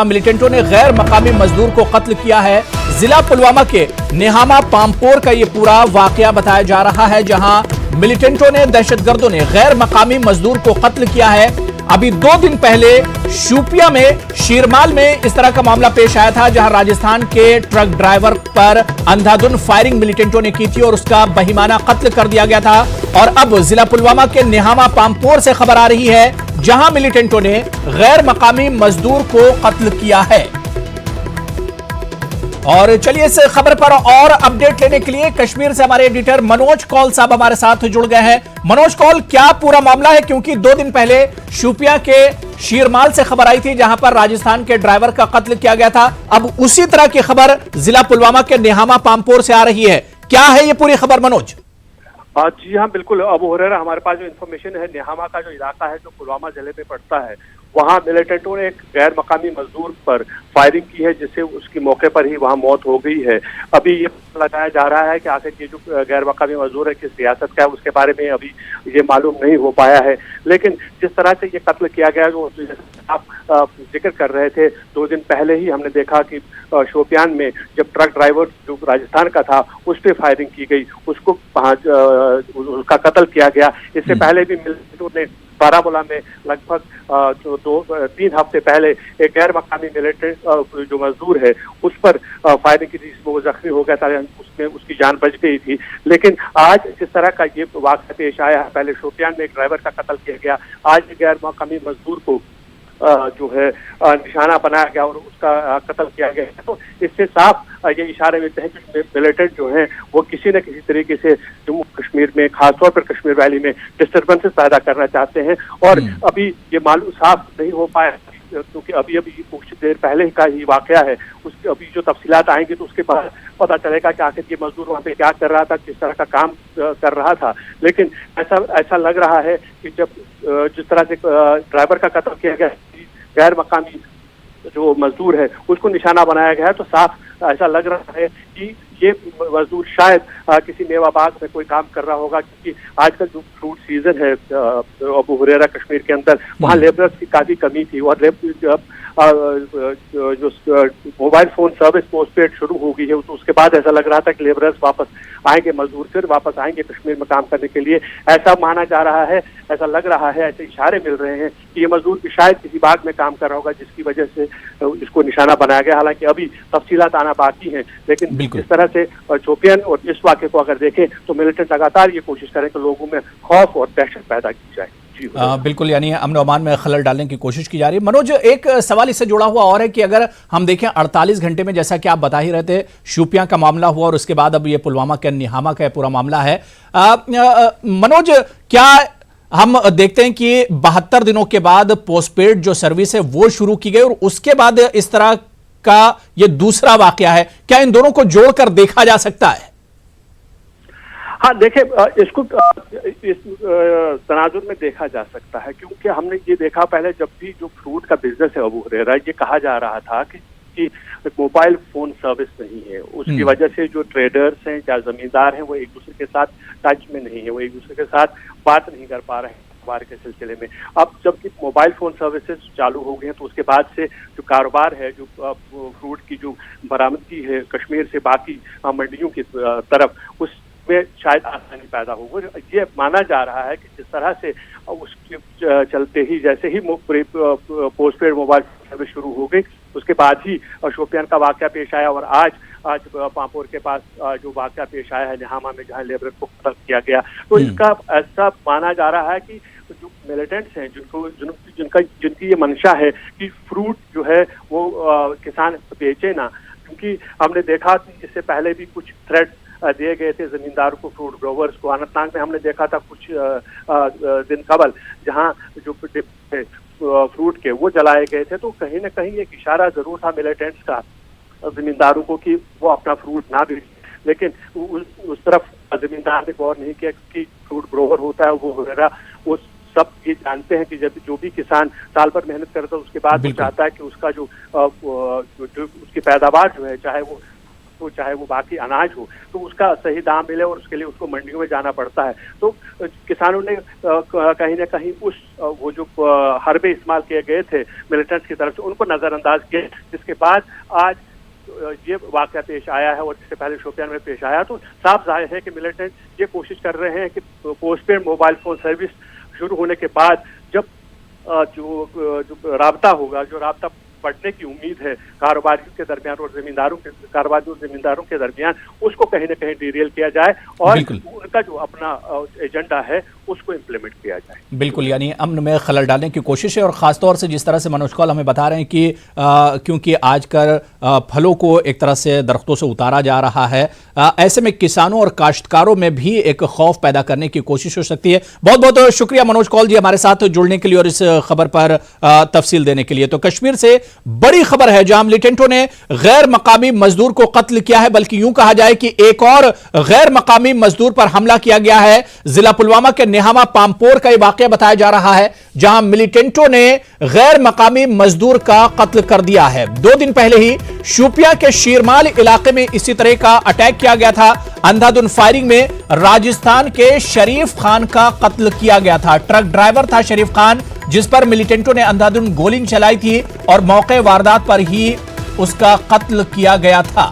मिलिटेंटों ने गैर मकामी मजदूर को कत्ल किया है। जिला पुलवामा के नेहामा पामपोर का यह पूरा वाकया बताया जा रहा है, जहां मिलिटेंटों ने, दहशतगर्दों ने गैर मकामी मजदूर को कत्ल किया है। अभी 2 दिन पहले शोपियां में शीरमाल में इस तरह का मामला पेश आया था, जहां राजस्थान के ट्रक ड्राइवर पर अंधाधुंध फायरिंग मिलिटेंटों ने की थी और उसका बहिमाना कत्ल कर दिया गया था। और अब जिला पुलवामा के नेहामा पामपोर से खबर आ रही है, जहां मिलिटेंटों ने गैर मकामी मजदूर को कत्ल किया है। और चलिए इस खबर पर और अपडेट लेने के लिए कश्मीर से हमारे एडिटर मनोज कौल साहब हमारे साथ जुड़ गए हैं। मनोज कौल, क्या पूरा मामला है? क्योंकि 2 दिन पहले शोपियां के शीरमाल से खबर आई थी, जहां पर राजस्थान के ड्राइवर का कत्ल किया गया था। अब उसी तरह की खबर जिला पुलवामा के नेहामा पामपोर से आ रही है। क्या है ये पूरी खबर मनोज? जी हाँ, बिल्कुल। अबू हुरैरा, हमारे पास जो इन्फॉर्मेशन है, नेहामा का जो इलाका है जो पुलवामा जिले में पड़ता है, वहाँ मिलिटेंटों ने एक गैर मकामी मजदूर पर फायरिंग की है, जिससे उसकी मौके पर ही वहाँ मौत हो गई है। अभी ये लगाया जा रहा है कि आखिर ये जो गैर मकामी मजदूर है किस रियासत का है, उसके बारे में अभी ये मालूम नहीं हो पाया है। लेकिन जिस तरह से ये कत्ल किया गया, जो आप जिक्र कर रहे थे, 2 दिन पहले ही हमने देखा कि शोपियान में जब ट्रक ड्राइवर जो राजस्थान का था उस पर फायरिंग की गई, उसको उसका कत्ल किया गया। इससे पहले भी मिलिटेंटों ने बारामूला में लगभग 2-3 हफ्ते पहले एक गैर मकामी मिलिटेंट जो मजदूर है उस पर फायरिंग की थी, जिसमें वो जख्मी हो गया था, उसमें उसकी जान बच गई थी। लेकिन आज जिस तरह का ये वाक़या पेश आया है, पहले शोपियान में एक ड्राइवर का कत्ल किया गया, आज गैर मकामी मजदूर को जो है निशाना बनाया गया और उसका कत्ल किया गया है। तो इससे साफ ये इशारे मिलते हैं कि मिलिटेंट जो हैं वो किसी न किसी तरीके से जम्मू कश्मीर में, खासतौर पर कश्मीर वैली में डिस्टर्बेंसेस पैदा करना चाहते हैं। और अभी ये मालूम साफ नहीं हो पाया, क्योंकि अभी कुछ देर पहले का ही वाकया है। उसकी अभी जो तफसीलात आएंगी तो उसके बाद पता चलेगा कि आखिर ये मजदूर वहाँ पे क्या कर रहा था, किस तरह का काम कर रहा था। लेकिन ऐसा लग रहा है कि जब जिस तरह से ड्राइवर का कत्ल किया गया, गैर मकामी जो मजदूर है उसको निशाना बनाया गया है, तो साफ ऐसा लग रहा है कि ये मजदूर शायद किसी मेवा बाग में कोई काम कर रहा होगा, क्योंकि आजकल जो फ्रूट सीजन है अबू हुरैरा कश्मीर के अंदर, वहाँ लेबरर्स की काफी कमी थी। और जो मोबाइल फोन सर्विस पोस्टपेड शुरू हो गई है, तो उसके बाद ऐसा लग रहा था कि लेबरर्स वापस आएंगे, मजदूर फिर वापस आएंगे कश्मीर में काम करने के लिए। ऐसा माना जा रहा है, ऐसा लग रहा है, ऐसे इशारे मिल रहे हैं कि ये मजदूर भी शायद किसी बाग में काम कर रहा होगा, जिसकी वजह से इसको निशाना बनाया गया। हालांकि अभी तफसीलात आना बाकी है, लेकिन इस तरह से शोपियान और इस वाक़े को अगर देखें तो मिलिटेंट लगातार ये कोशिश करें कि लोगों में खौफ और दहशत पैदा की जाए। बिल्कुल, यानी अमन अमान में खलल डालने की कोशिश की जा रही है। मनोज, एक सवाल इससे जुड़ा हुआ और है कि अगर हम देखें 48 घंटे में, जैसा कि आप बता ही रहे थे, शोपियां का मामला हुआ और उसके बाद अब ये पुलवामा के नेहामा का पूरा मामला है। मनोज, क्या हम देखते हैं कि 72 दिनों के बाद पोस्टपेड जो सर्विस है वो शुरू की गई और उसके बाद इस तरह का ये दूसरा वाकया है, क्या इन दोनों को जोड़कर देखा जा सकता है? हाँ, देखिए, इसको इस तनाजुर में देखा जा सकता है, क्योंकि हमने ये देखा पहले, जब भी जो फ्रूट का बिजनेस है अबू हुरैरा, ये कहा जा रहा था कि मोबाइल फोन सर्विस नहीं है, उसकी वजह से जो ट्रेडर्स हैं या जमींदार हैं वो एक दूसरे के साथ टच में नहीं है, वो एक दूसरे के साथ बात नहीं कर पा रहे हैं कारोबार के सिलसिले में। अब जब मोबाइल फोन सर्विसेज चालू हो गए हैं, तो उसके बाद से जो कारोबार है, जो फ्रूट की जो बरामदगी है कश्मीर से बाकी मंडियों की तरफ, उस में शायद आसानी पैदा हो। ये माना जा रहा है कि जिस तरह से उसके चलते ही, जैसे ही पोस्टपेड मोबाइल सर्विस शुरू हो गई, उसके बाद ही शोपियान का वाकया पेश आया और आज पामपोर के पास जो वाकया पेश आया है नेहामा में, जहां लेबर को कत्ल किया गया। तो इसका ऐसा माना जा रहा है कि जो मिलिटेंट्स हैं, जिनकी ये मंशा है कि फ्रूट जो है वो किसान बेचे ना, क्योंकि हमने देखा कि इससे पहले भी कुछ थ्रेट दिए गए थे जमींदारों को, फ्रूट ग्रोवर्स को। अनंतनाग में हमने देखा था कुछ दिन कबल, जहां जो फ्रूट के वो जलाए गए थे। तो कहीं ना कहीं एक इशारा जरूर था मिलिटेंट्स का जमींदारों को कि वो अपना फ्रूट ना बेचें, लेकिन उस तरफ जमींदार ने गौर नहीं किया, क्योंकि फ्रूट ग्रोवर होता है वो हुरैरा, वो सब ये जानते हैं कि जब जो भी किसान साल भर मेहनत करता है उसके बाद वो चाहता है कि उसका जो उसकी पैदावार जो है, चाहे वो हो, चाहे वो बाकी अनाज हो, तो उसका सही दाम मिले और उसके लिए उसको मंडियों में जाना पड़ता है। तो किसानों ने कहीं ना कहीं उस वो जो हरबे इस्तेमाल किए गए थे मिलिटेंट्स की तरफ से, उनको नजरअंदाज किया, जिसके बाद आज ये वाकया पेश आया है। और जिससे पहले शोपियान में पेश आया, तो साफ जाहिर है कि मिलिटेंट ये कोशिश कर रहे हैं कि पोस्टपेड मोबाइल फोन सर्विस शुरू होने के बाद जब जो राब्ता होगा, जो राब्ता बढ़ने की उम्मीद है कारोबारियों के दरमियान और जमींदारों के दरमियान, उसको कहीं ना कहीं डीरेल किया जाए और उनका जो अपना एजेंडा है उसको इम्प्लीमेंट किया जाए। बिल्कुल, यानी अमन में खलल डालने की कोशिश है। और खासतौर से जिस तरह से मनोज कौल हमें बता रहे हैं कि क्योंकि आजकल फलों को एक तरह से दरख्तों से उतारा जा रहा है, ऐसे में किसानों और काश्तकारों में भी एक खौफ पैदा करने की कोशिश हो सकती है। बहुत बहुत शुक्रिया मनोज कौल जी हमारे साथ जुड़ने के लिए और इस खबर पर तफसील देने के लिए। तो कश्मीर से बड़ी खबर है जहां मिलिटेंटों ने गैर मकामी मजदूर को कत्ल किया है, बल्कि यूं कहा जाए कि एक और गैर मकामी मजदूर पर हमला किया गया है। जिला पुलवामा के नेहामा पामपोर का यह वाकया बताया जा रहा है जहां मिलिटेंटों ने गैर मकामी मजदूर का कत्ल कर दिया है। 2 दिन पहले ही शोपियां के शीरमाल इलाके में इसी तरह का अटैक किया गया था। अंधाधुंध फायरिंग में राजस्थान के शरीफ खान का कत्ल किया गया था। ट्रक ड्राइवर था शरीफ खान, जिस पर मिलिटेंटों ने अंधाधुंध गोली चलाई थी और मौके वारदात पर ही उसका कत्ल किया गया था।